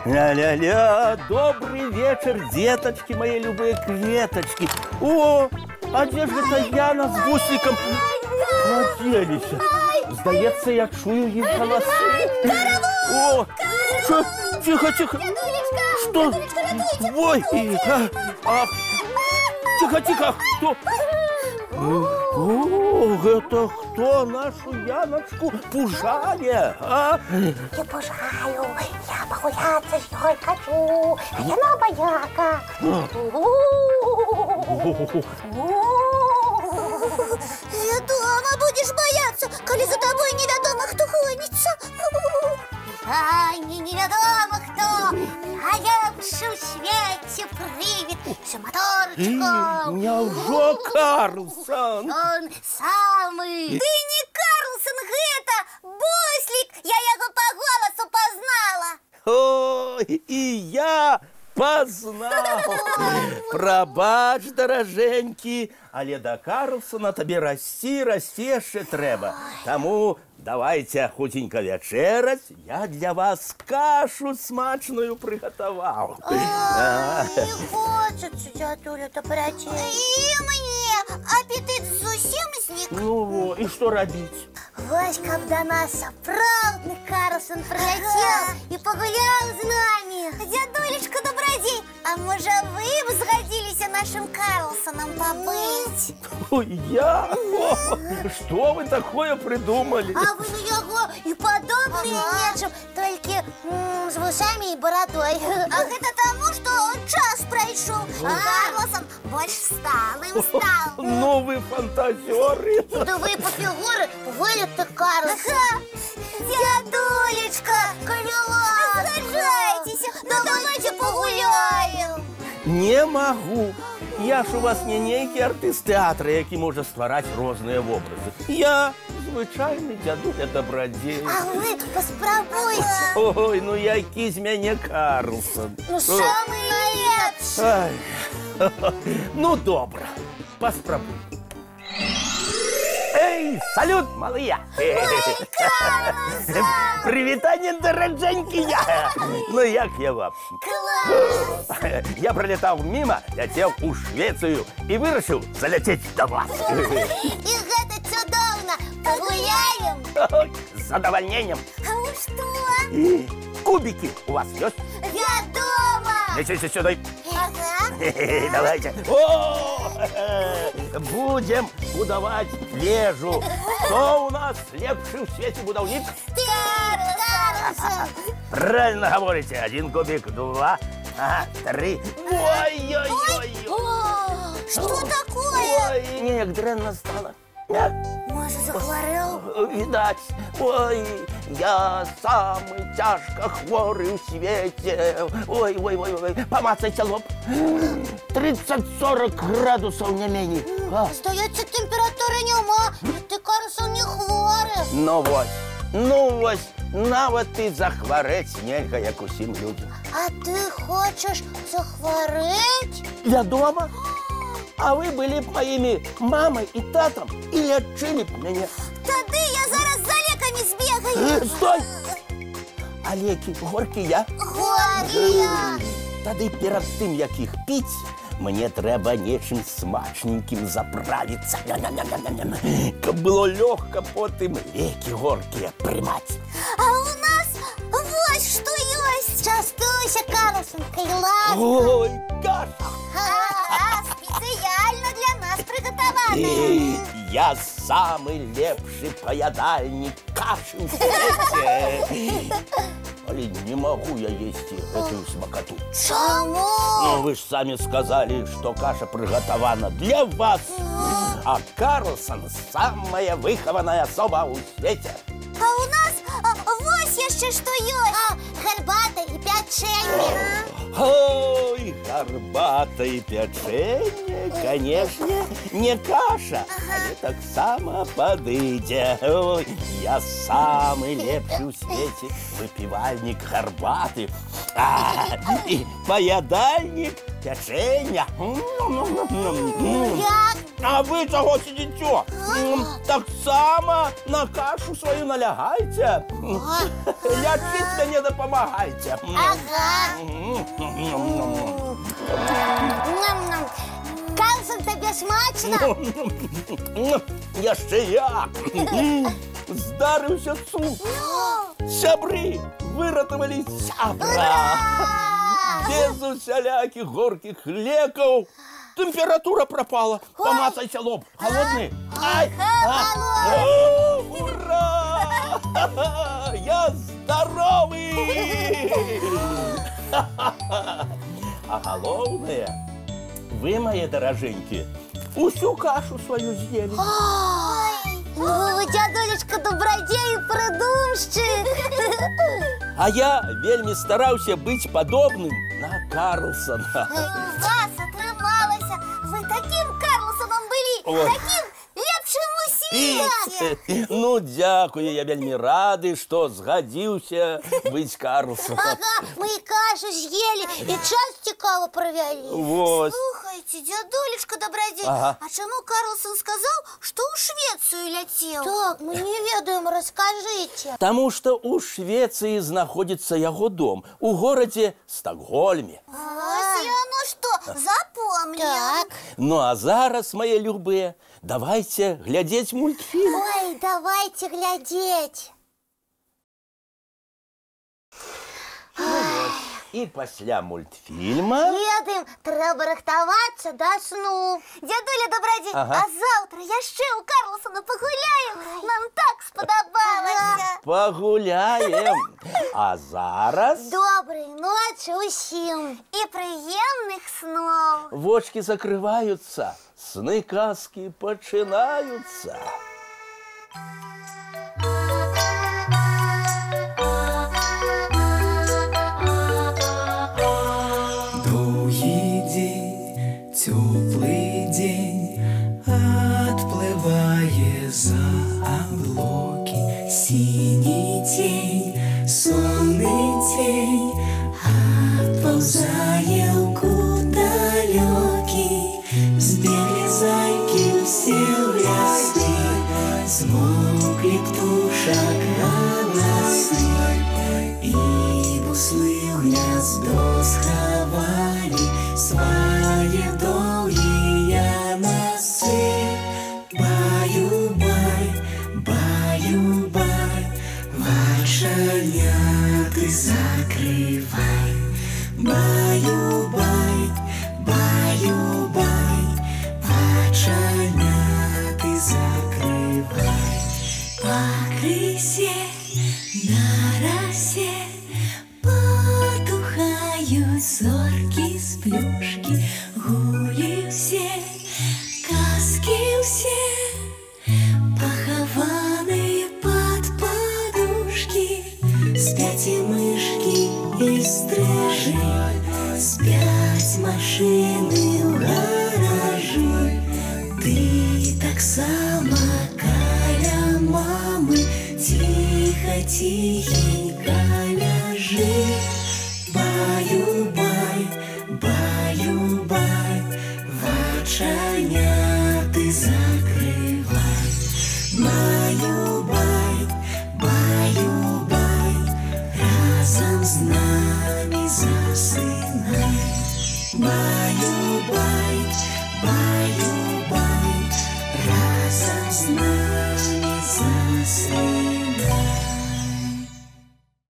Ля-ля-ля, добрый вечер, деточки, мои любые кветочки. О, а где же это Яна с Бусликом наделись? Сдается, я чую их голосы. О, тихо, тихо. Что? Ой, тихо, тихо, кто? О, это кто нашу Яночку пужали, а? Не пужаю, я погуляться с ней хочу. Яна бояка. Я дома будешь бояться, коли за тобой неведомо кто гонится. Ай, неведомо кто, а я в свете привет с моторчиком. Няўжо Карлсон? Он самый. Ты не Карлсон, гэта Буслик. Я его по голосу познала. Ой, и я познал. Прабач, дороженькі, але до Карлсона тебе расці яшчэ трэба. Таму давайте хутенька вечерать. Я для вас кашу смачную приготовал. Не хочется, дядуля-то пройти. И мне аппетит зусім зник. Ну, и что робить? Вось, когда нас сапраўдны Карлсон прилетел и погулял с нами. Дядулечка добродей, а может вы бы сгодились нашим Карлсоном побыть? Ой, я? О, что вы такое придумали? А вы на яго и подобные нечем, только с усами и бородой. А это тому, что час пройшел. Карлсон больше сталым стал. Новые фантазеры. Да вы по фигуре вылет-то Карлсон. Дядулечка, Калила, сажайтесь, давайте погуляем. Не могу. Я ж у вас не нейкі артыст тэатра, які можа ствараць розныя вобразы. Я звычайны дзядуля добрадзей. А вы паспрабуйце. Ой, ну які з мяне Карлсон. Ну, самы лепшы. Ай. Ну, добра, паспрабуй. Эй, салют, малыя! Привітанне, дараджэнькі я! Ну, як я вам? Класс! Я пролетал мимо, летел у Швецию и вырашил залететь до вас. И гэта цудоўна! Погуляем? С задовольнением. А вы что? Кубики у вас есть? Вядома! Несите сюда. Ага. Давайте. О! Будем будовать вежу. Кто у нас лепший в свете будовник? Ты, Карлсон! Правильно говорите. Один кубик, два, три. Ой-ой-ой. Что такое? Ой, мне дрянно стало. Может, захворел? Видать. Ой, я самый тяжко хворый в свете. Ой. Помацайте лоб. 30-40 градусов не менее. Здається, температури нема. Ти, Карлсон, не хворий. Ну вось, нават і захварэць нельга, як усім людям. А ты хочешь захвореть? Вядома. А вы были б моими мамой и татом и лечили б меня. Тады я зараз за леками сбегаю. Стой! А леки горькие? Горькие. Тады перед тым, як их пить, мне трэба нечым смачненьким заправиться. Каб было легко потым леки горькие примать. А у нас вот что есть. Частуйся, Карлсон, классно. Ой, каша! Специально для нас приготовленная. Я самый лепший поядальник каши в свете. Але не могу я есть эту смакоту. Чему? Ну, вы же сами сказали, что каша приготована для вас. А Карлсон самая выхованная особа в свете. А у нас вот еще что есть. Горбата и печенье. Ой, горбата и печенье, конечно, не каша, але так само подыдзе. Ой, я самый лепший в свете выпивальник горбаты и поядальник печенья. Як А ви чого сидите? Так само на кашу свою налягайте. Лячить мені допомагайте. Ага. Карлсон, тобі смачно? Ще як. Здарився цуд. Сябри виратували сябра. Без усяляких горьких леков. Температура пропала. Помацайся лоб. Холодный? Ай! Ура! Я здоровый! А головное, вы, мои дороженькие, усю кашу свою съели. Ой, дядулечка добродей и придумщик. А я вельми старался быть подобным на Карлсона. У вас отрымалося. Вы таким Карлсоном были, Ой. таким лепшим у свете. Ну, дякую, я вельми рады, что згодился быть Карлсоном. Ага, мы и кашу съели, и час цікаво провели. Вот. Слухайте, дядулечка добродей, Ага. а чему Карлсон сказал, что у Швецию летел? Так, мы не ведаем, расскажите. Потому что у Швеции находится его дом, у городе Стокгольме. Ось оно что, запомнил. Так. Ну а зараз, мои любые, давайте глядеть мультфильм. Ой, давайте глядеть. И после мультфильма... Ведаем, треба рихтоваться до сну. Дядуля добродій, Ага. а завтра я ще у Карлсона погуляю. Нам так сподобалося. Погуляем. А зараз... Доброї ночі усім. І приємних снов. Вочки закрываются, сны казки починаются. Довгий день, теплый день, отплывая за облаки. Синий тень, сонный тень, отползая в далекий. Сбегли зайки все в леске, смолкли птушек голосы. И буслы в гнездо сховали свои долгие носы. Баю-бай, баю-бай, вальшаняты закрывай. Баю-бай, баю-бай, вальшаняты закрывай. По крысе на росе потухают зорки с плюшки. Гули все, казки все, похованы под подушки. Спят и мышки, и стрижи, спят машины в гаражи. Ты так само каля мамы, тихо-тихенько ляжи. Баю-бай, баю-бай, вальшаняты закрывай. Баю-бай, баю-бай, разом с нами засынай. Баю-бай, баю-бай.